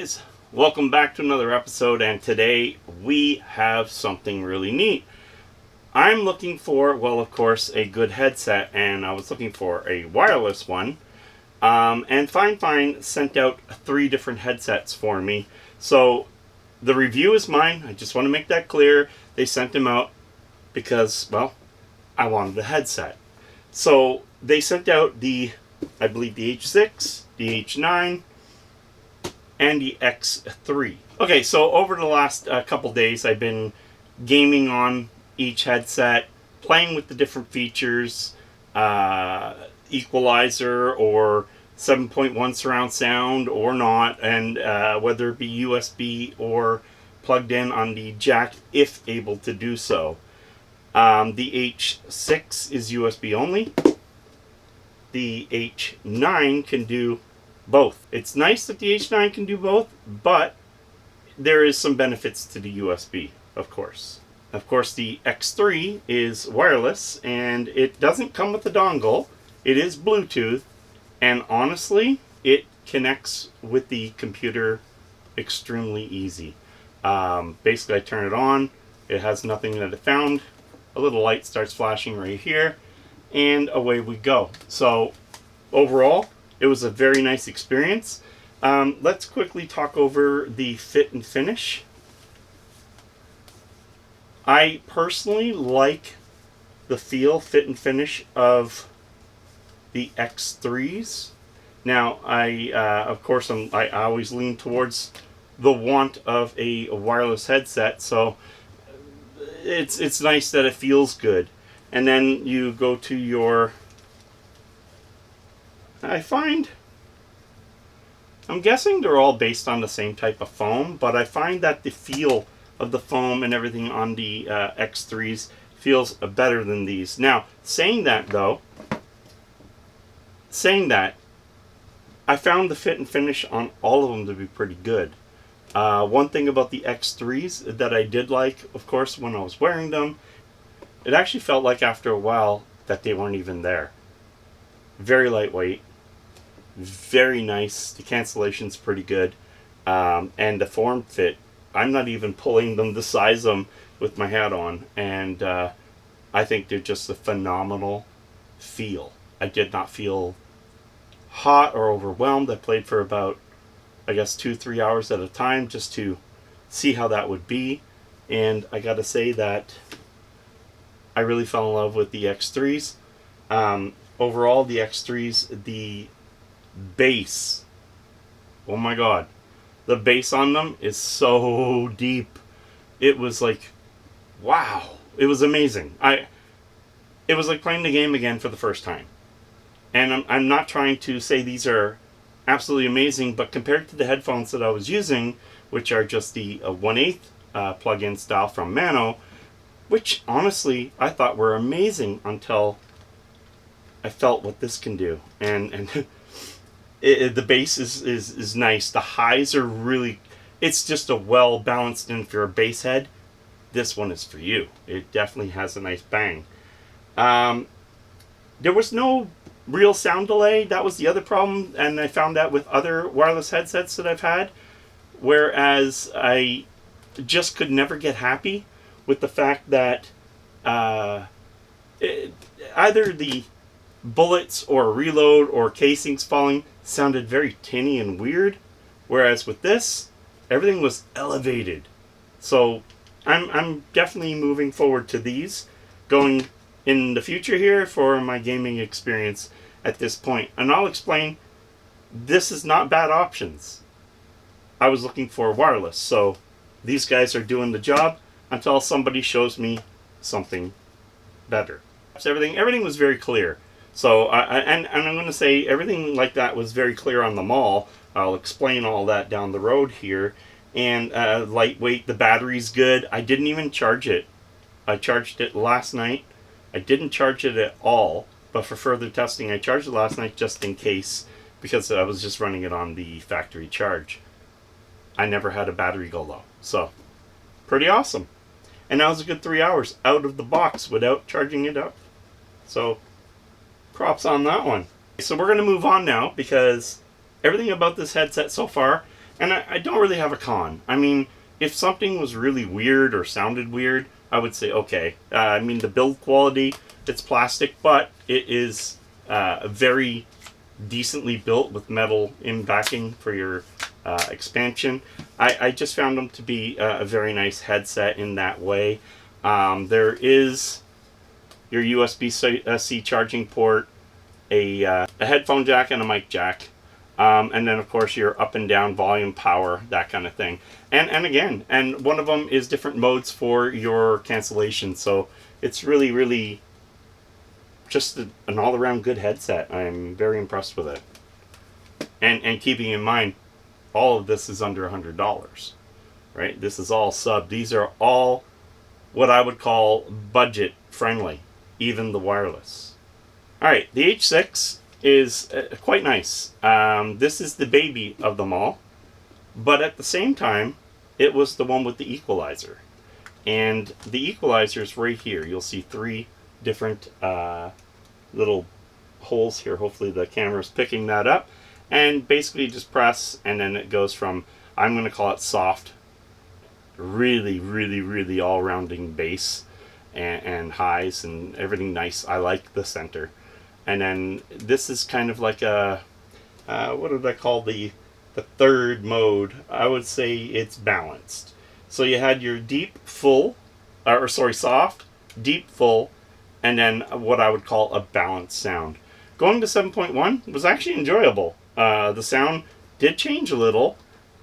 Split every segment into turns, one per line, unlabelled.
guys, welcome back to another episode, and today we have something really neat. I'm looking for, well, of course, a good headset, and I was looking for a wireless one. And Fifine sent out 3 different headsets for me. So the review is mine. I just want to make that clear. They sent them out because, well, I wanted the headset. So they sent out I believe the H6, the H9, and the X3. Okay, so over the last couple days, I've been gaming on each headset, playing with the different features, equalizer or 7.1 surround sound or not, and whether it be USB or plugged in on the jack if able to do so. The H6 is USB only. The H9 can do both. It's nice that the H9 can do both, but there is some benefits to the USB, of course. Of course, the X3 is wireless, and it doesn't come with a dongle. It is Bluetooth, and honestly, it connects with the computer extremely easy. Basically, I turn it on. It has nothing that it found. A little light starts flashing right here, and away we go. So, overall, it was a very nice experience. Let's quickly talk over the fit and finish. I personally like the feel, fit, and finish of the X3s. Now, of course, I always lean towards the want of a wireless headset, so it's nice that it feels good. And then you go to your... I'm guessing they're all based on the same type of foam, but I find that the feel of the foam and everything on the X3s feels better than these. Now, saying that, I found the fit and finish on all of them to be pretty good. One thing about the X3s that I did like, of course, when I was wearing them, it actually felt like after a while that they weren't even there. Very lightweight. Very nice. The cancellation's pretty good. And the form fit, I'm not even pulling them to size them with my hat on. And I think they're just a phenomenal feel. I did not feel hot or overwhelmed. I played for about, I guess, 2-3 hours at a time just to see how that would be. And I gotta say that I really fell in love with the X3s. Overall, the X3s, the bass, oh my god, the bass on them is so deep. It was like, wow, it was amazing. It was like playing the game again for the first time. And I'm not trying to say these are absolutely amazing, but compared to the headphones that I was using, which are just the 1/8 plug-in style from Mano, which honestly I thought were amazing until I felt what this can do. And the bass is nice. The highs are really, it's just a well balanced, and if you're a bass head, this one is for you. It definitely has a nice bang. There was no real sound delay. That was the other problem, and I found that with other wireless headsets that I've had, whereas I just could never get happy with the fact that either the bullets or reload or casings falling sounded very tinny and weird, whereas with this, everything was elevated. So I'm definitely moving forward to these going in the future here for my gaming experience at this point. And I'll explain, this is not bad options. I was looking for wireless, so these guys are doing the job until somebody shows me something better. Everything was very clear. So, and I'm going to say everything like that was very clear on the mall. I'll explain all that down the road here. And lightweight, the battery's good. I didn't even charge it. I charged it last night. I didn't charge it at all, but for further testing, I charged it last night just in case, because I was just running it on the factory charge. I never had a battery go low. So, pretty awesome. And that was a good 3 hours out of the box without charging it up. So, props on that one. So we're going to move on now, because everything about this headset so far And I don't really have a con. I mean, if something was really weird or sounded weird, I would say okay. I mean, the build quality, it's plastic, but it is very decently built with metal in backing for your expansion. I just found them to be a very nice headset in that way. There is your USB-C charging port, a headphone jack, and a mic jack. And then, of course, your up and down volume, power, that kind of thing. And again, and one of them is different modes for your cancellation. So it's really, really just an all-around good headset. I'm very impressed with it. And keeping in mind, all of this is under $100, right? This is all sub. These are all what I would call budget friendly, even the wireless. All right, the H6 is quite nice. This is the baby of them all, but at the same time, it was the one with the equalizer. And the equalizer is right here. You'll see 3 different little holes here. Hopefully the camera's picking that up. And basically just press, and then it goes from, I'm going to call it soft, really, really, really all-rounding bass and highs and everything nice. I like the center. And then this is kind of like a, what did I call the third mode? I would say it's balanced. So you had your deep, full, or sorry, soft, deep, full, and then what I would call a balanced sound. Going to 7.1 was actually enjoyable. The sound did change a little,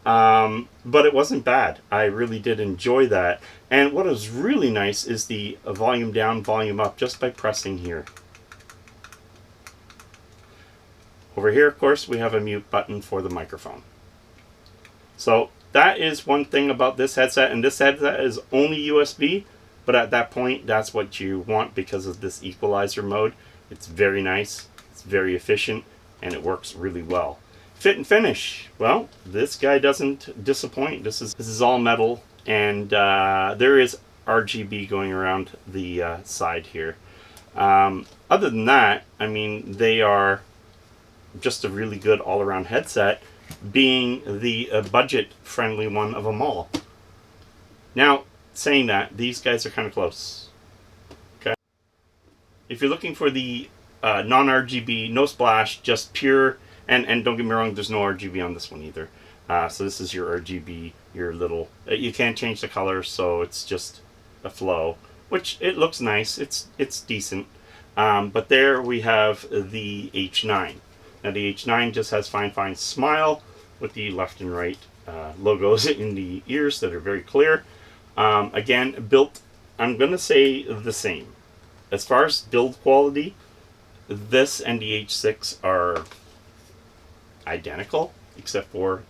but it wasn't bad. I really did enjoy that. And what is really nice is the volume down, volume up, just by pressing here. Over here, of course, we have a mute button for the microphone. So that is one thing about this headset, and this headset is only USB, but at that point, that's what you want because of this equalizer mode. It's very nice, it's very efficient, and it works really well. Fit and finish. Well, this guy doesn't disappoint. This is all metal, and there is RGB going around the side here. Other than that, I mean, they are just a really good all-around headset, being the budget-friendly one of them all. Now, saying that, these guys are kind of close. Okay. If you're looking for the non-RGB, no splash, just pure, and don't get me wrong, there's no RGB on this one either. So this is your RGB, your little, you can't change the color, so it's just a flow, which it looks nice, it's decent. But there we have the H9. Now the H9 just has Fifine Smile with the left and right logos in the ears that are very clear. Again, built, I'm going to say the same. As far as build quality, this and the H6 are identical, except for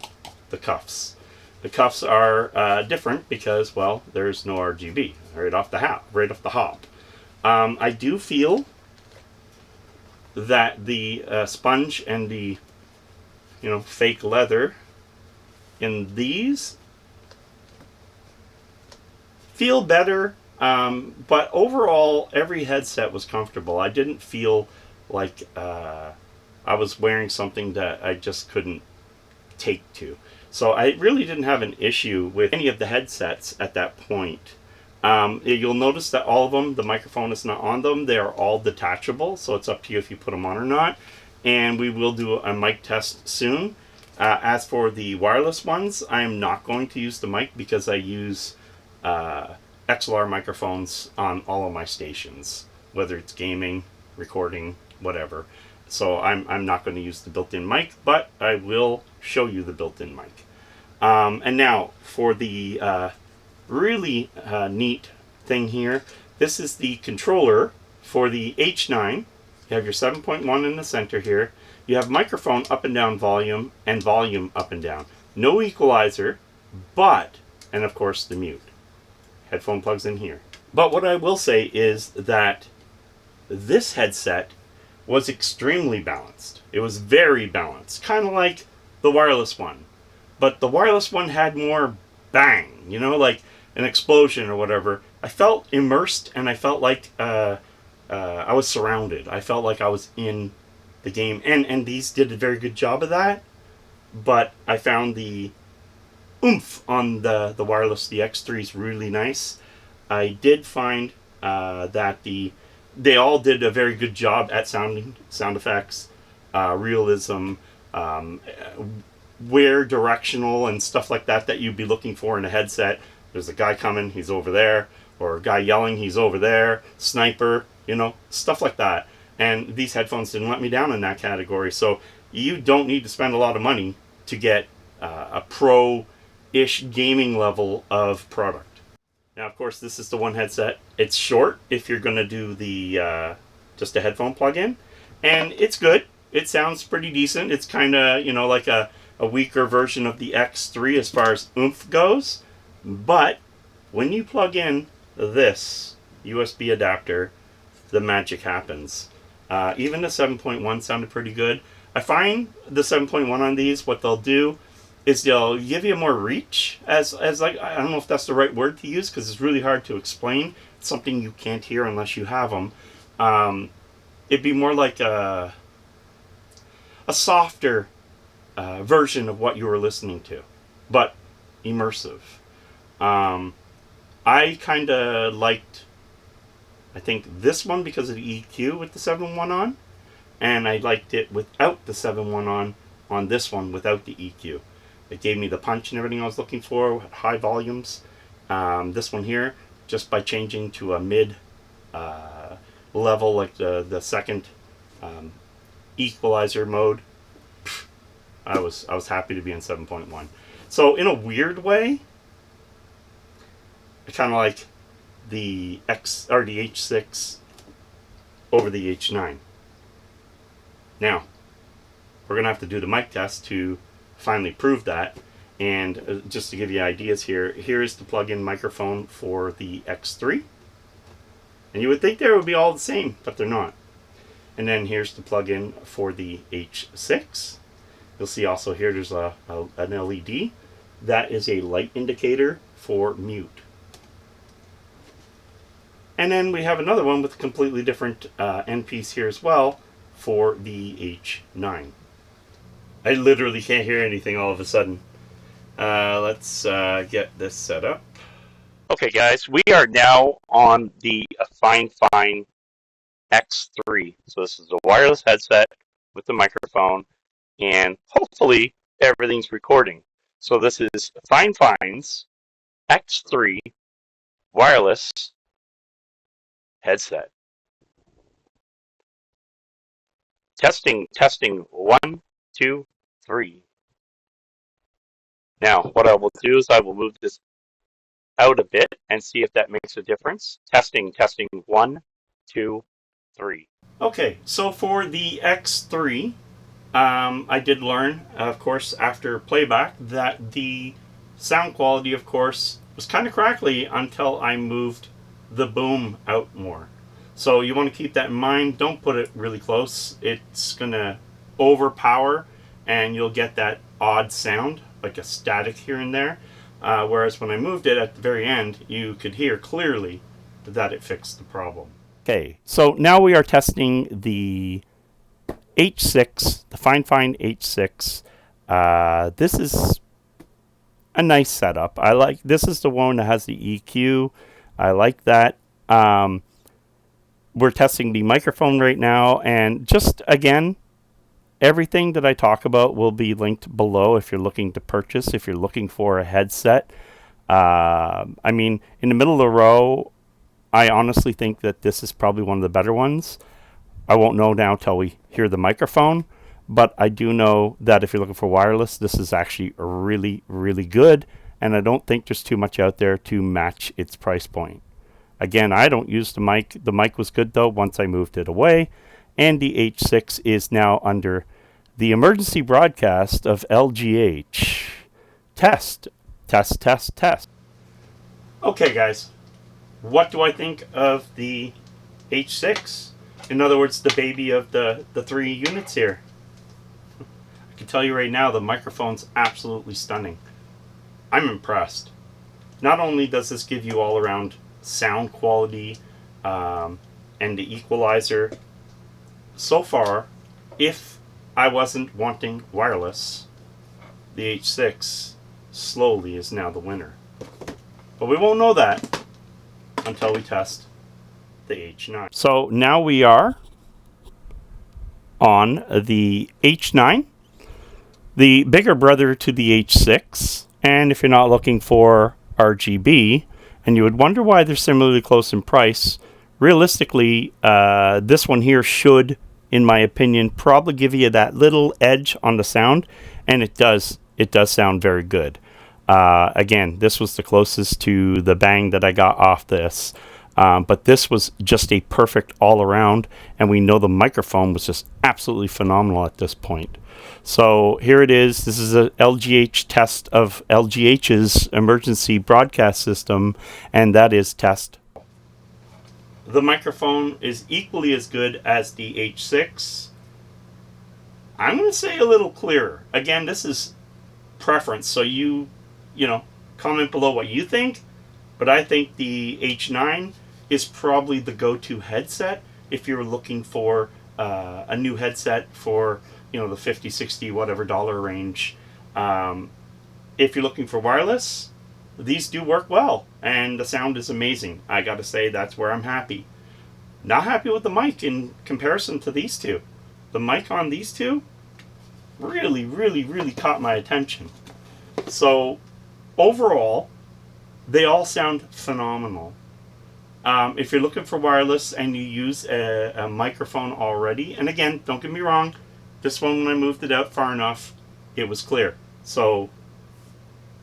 the cuffs. The cuffs are different because, well, there's no RGB right off the hop. I do feel that the sponge and the fake leather in these feel better, but overall every headset was comfortable. I didn't feel like I was wearing something that I just couldn't take to. So I really didn't have an issue with any of the headsets at that point. You'll notice that all of them, the microphone is not on them. They are all detachable, so it's up to you if you put them on or not. And we will do a mic test soon. As for the wireless ones, I am not going to use the mic because I use XLR microphones on all of my stations, whether it's gaming, recording, whatever. So I'm not going to use the built-in mic, but I will show you the built-in mic. And now for the really neat thing here. This is the controller for the H9. You have your 7.1 in the center here. You have microphone up and down volume and volume up and down. No equalizer, but, and of course the mute. Headphone plugs in here. But what I will say is that this headset was extremely balanced. It was very balanced, kind of like the wireless one. But the wireless one had more bang, like an explosion or whatever. I felt immersed, and I felt like I was surrounded. I felt like I was in the game, and these did a very good job of that. But I found the oomph on the wireless. The X3 is really nice. I did find that they all did a very good job at sound effects, realism, um, where directional and stuff like that that you'd be looking for in a headset. There's a guy coming, he's over there, or a guy yelling, he's over there, sniper, stuff like that. And these headphones didn't let me down in that category. So you don't need to spend a lot of money to get a pro-ish gaming level of product. Now, of course, this is the one headset. It's short if you're going to do the just a headphone plug-in, and it's good. It sounds pretty decent. It's kind of, like a weaker version of the X3 as far as oomph goes. But when you plug in this USB adapter, the magic happens. Even the 7.1 sounded pretty good. I find the 7.1 on these, what they'll do is they'll give you more reach, as like, I don't know if that's the right word to use because it's really hard to explain. It's something you can't hear unless you have them. It'd be more like a softer version of what you were listening to, but immersive. I kind of liked, I think, this one because of the EQ with the 7.1 on, and I liked it without the 7.1 on this one without the EQ. It gave me the punch and everything I was looking for, high volumes. This one here, just by changing to a mid level, like the second equalizer mode, I was happy to be in 7.1. So in a weird way, I kind of like the H6 over the H9. Now, we're going to have to do the mic test to finally prove that. And just to give you ideas here, here's the plug-in microphone for the X3. And you would think they would be all the same, but they're not. And then here's the plug-in for the H6. You'll see also here there's an LED. That is a light indicator for mute. And then we have another one with a completely different end piece here as well for the H9. I literally can't hear anything all of a sudden. Let's get this set up. Okay, guys, we are now on the Fifine X3. So this is a wireless headset with the microphone, and hopefully everything's recording. So this is Fifine's X3 wireless headset. Testing, 1, 2, 3. Now, what I will do is I will move this out a bit and see if that makes a difference. Testing, 1, 2, 3. Okay, so for the X3, I did learn, of course, after playback, that the sound quality, of course, was kind of crackly until I moved the boom out more. So you want to keep that in mind. Don't put it really close. It's going to overpower and you'll get that odd sound, like a static here and there. Whereas when I moved it at the very end, you could hear clearly that it fixed the problem. Okay, so now we are testing the H6, the Fifine H6. This is a nice setup. I like, this is the one that has the EQ. I like that. We're testing the microphone right now, and just again, everything that I talk about will be linked below if you're looking to purchase, if you're looking for a headset. I mean, in the middle of the row, I honestly think that this is probably one of the better ones. I won't know now till we hear the microphone, but I do know that if you're looking for wireless, this is actually really, really good, and I don't think there's too much out there to match its price point. Again, I don't use the mic. The mic was good, though, once I moved it away, and the H6 is now under the emergency broadcast of LGH. Test. Test, test, test. Okay, guys. What do I think of the H6? In other words, the baby of the 3 units here. I can tell you right now, the microphone's absolutely stunning. I'm impressed. Not only does this give you all around sound quality and the equalizer, so far, if I wasn't wanting wireless, the H6 slowly is now the winner. But we won't know that until we test the H9. So now we are on the H9, the bigger brother to the H6. And if you're not looking for RGB, and you would wonder why they're similarly close in price, realistically, this one here should, in my opinion, probably give you that little edge on the sound, and it does. It does sound very good. Again, this was the closest to the bang that I got off this, but this was just a perfect all-around, and we know the microphone was just absolutely phenomenal at this point. So here it is. This is a LGH test of LGH's emergency broadcast system, and that is test. The microphone is equally as good as the H6. I'm going to say a little clearer. Again, this is preference, so you know, comment below what you think, but I think the H9 is probably the go-to headset if you're looking for a new headset for, you know, the 50, 60, whatever dollar range. If you're looking for wireless, these do work well, and the sound is amazing. I gotta say, that's where I'm happy. Not happy with the mic in comparison to these two. The mic on these two really, really, really caught my attention. So overall, they all sound phenomenal. If you're looking for wireless and you use a microphone already, and again, don't get me wrong, this one, when I moved it out far enough, it was clear. So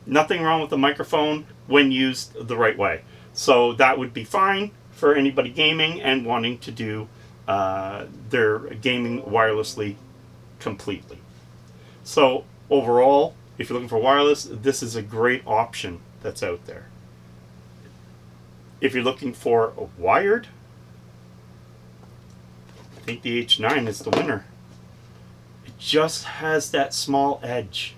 nothing wrong with the microphone when used the right way. So that would be fine for anybody gaming and wanting to do their gaming wirelessly completely. So overall, if you're looking for wireless, this is a great option that's out there. If you're looking for a wired, I think the H9 is the winner. It just has that small edge.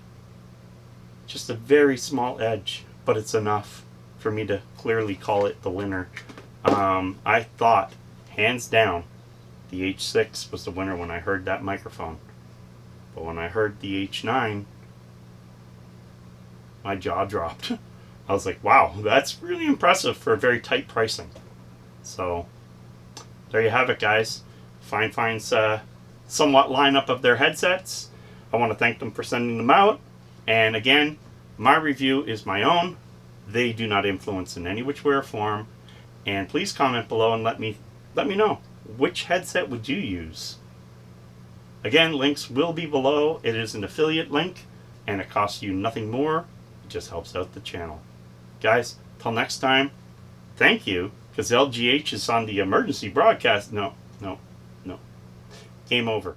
Just a very small edge, but it's enough for me to clearly call it the winner. I thought, hands down, the H6 was the winner when I heard that microphone. But when I heard the H9, my jaw dropped. I was like, wow, that's really impressive for very tight pricing. So there you have it, guys. Fifine's somewhat lineup of their headsets. I want to thank them for sending them out. And again, my review is my own. They do not influence in any which way or form. And please comment below and let me know, which headset would you use? Again, links will be below. It is an affiliate link, and it costs you nothing more. It just helps out the channel. Guys, till next time, thank you, because LGH is on the emergency broadcast. No. Game over.